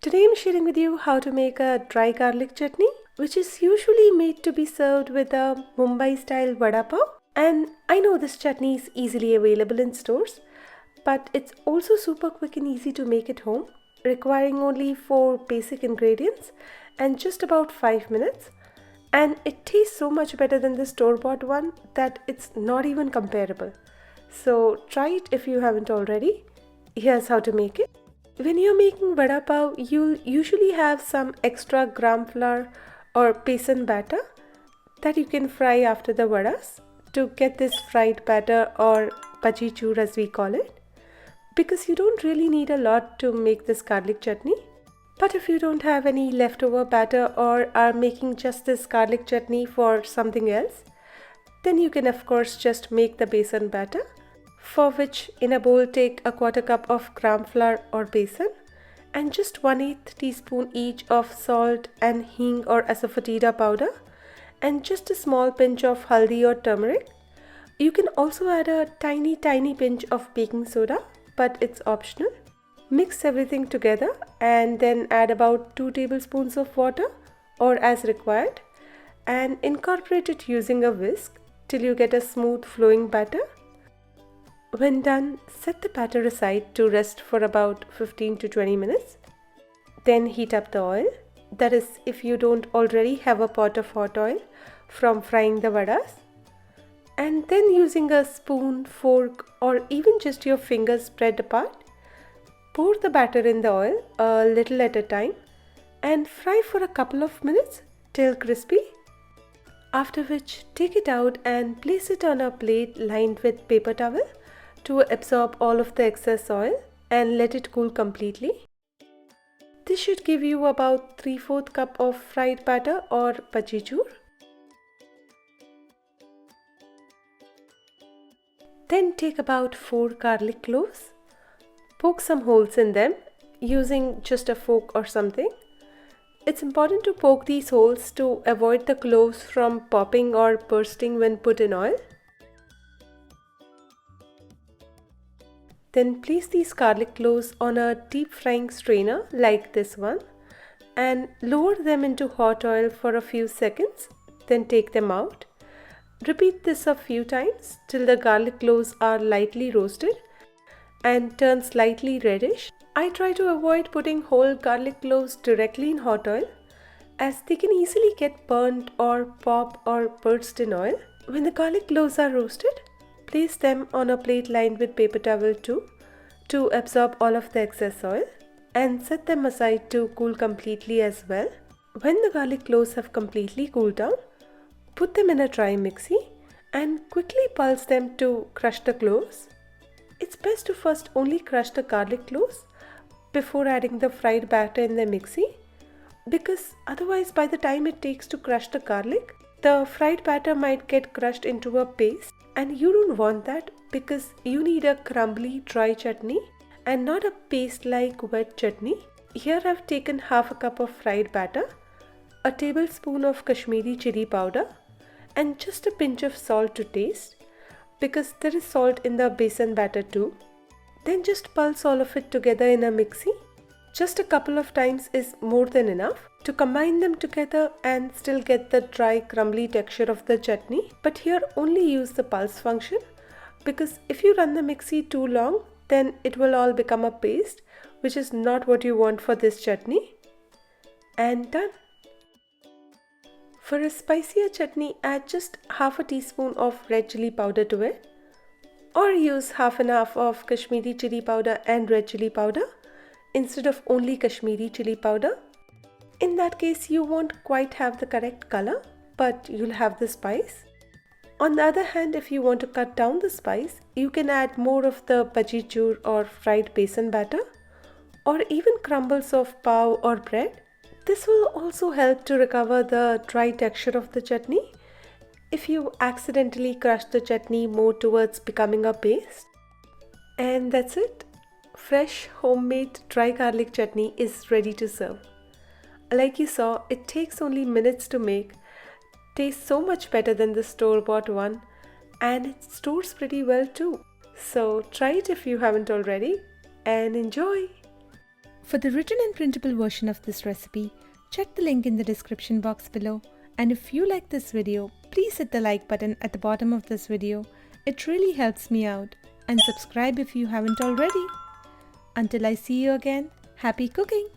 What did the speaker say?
Today I'm sharing with you how to make a dry garlic chutney, which is usually made to be served with a Mumbai style Vada Pav. And I know this chutney is easily available in stores, but it's also super quick and easy to make at home, requiring only 4 basic ingredients and just about 5 minutes. And it tastes so much better than the store-bought one that it's not even comparable. So try it if you haven't already. Here's how to make it. When you're making vada pav, you'll usually have some extra gram flour or besan batter that you can fry after the vadas to get this fried batter or bhaji chur as we call it, because you don't really need a lot to make this garlic chutney. But if you don't have any leftover batter or are making just this garlic chutney for something else, then you can of course just make the besan batter, for which in a bowl take a quarter cup of gram flour or besan and just 1/8 teaspoon each of salt and hing or asafoetida powder and just a small pinch of haldi or turmeric. You can also add a tiny pinch of baking soda, but it's optional. Mix everything together and then add about 2 tablespoons of water or as required and incorporate it using a whisk till you get a smooth flowing batter. When done, set the batter aside to rest for about 15 to 20 minutes. Then heat up the oil. That is, if you don't already have a pot of hot oil from frying the vadas. And then using a spoon, fork or even just your fingers spread apart, pour the batter in the oil a little at a time and fry for a couple of minutes till crispy. After which, take it out and place it on a plate lined with paper towel to absorb all of the excess oil and let it cool completely. This should give you about 3/4 cup of fried batter or bhaji chur. Then take about 4 garlic cloves. Poke some holes in them using just a fork or something. It's important to poke these holes to avoid the cloves from popping or bursting when put in oil. Then place these garlic cloves on a deep frying strainer like this one and lower them into hot oil for a few seconds, then take them out. Repeat this a few times till the garlic cloves are lightly roasted and turn slightly reddish. I try to avoid putting whole garlic cloves directly in hot oil as they can easily get burnt or pop or burst in oil. When the garlic cloves are roasted, place them on a plate lined with paper towel too to absorb all of the excess oil and set them aside to cool completely as well. When the garlic cloves have completely cooled down, put them in a dry mixie and quickly pulse them to crush the cloves. It's best to first only crush the garlic cloves before adding the fried batter in the mixie, because otherwise by the time it takes to crush the garlic, the fried batter might get crushed into a paste. And you don't want that, because you need a crumbly dry chutney and not a paste-like wet chutney. Here I've taken half a cup of fried batter, a tablespoon of Kashmiri chili powder and just a pinch of salt to taste, because there is salt in the besan batter too. Then just pulse all of it together in a mixie. Just a couple of times is more than enough to combine them together and still get the dry crumbly texture of the chutney. But here only use the pulse function, because if you run the mixie too long, then it will all become a paste, which is not what you want for this chutney. And done. For a spicier chutney, add just half a teaspoon of red chili powder to it, or use half and half of Kashmiri chili powder and red chili powder instead of only Kashmiri chili powder. In that case, you won't quite have the correct color, but you'll have the spice. On the other hand, if you want to cut down the spice, you can add more of the bhaji chur or fried besan batter, or even crumbles of pav or bread. This will also help to recover the dry texture of the chutney if you accidentally crush the chutney more towards becoming a paste. And that's it. Fresh homemade dry garlic chutney is ready to serve. Like you saw, it takes only minutes to make, tastes so much better than the store-bought one, and it stores pretty well too. So try it if you haven't already and enjoy! For the written and printable version of this recipe, check the link in the description box below. And if you like this video, please hit the like button at the bottom of this video. It really helps me out. And subscribe if you haven't already. Until I see you again, happy cooking!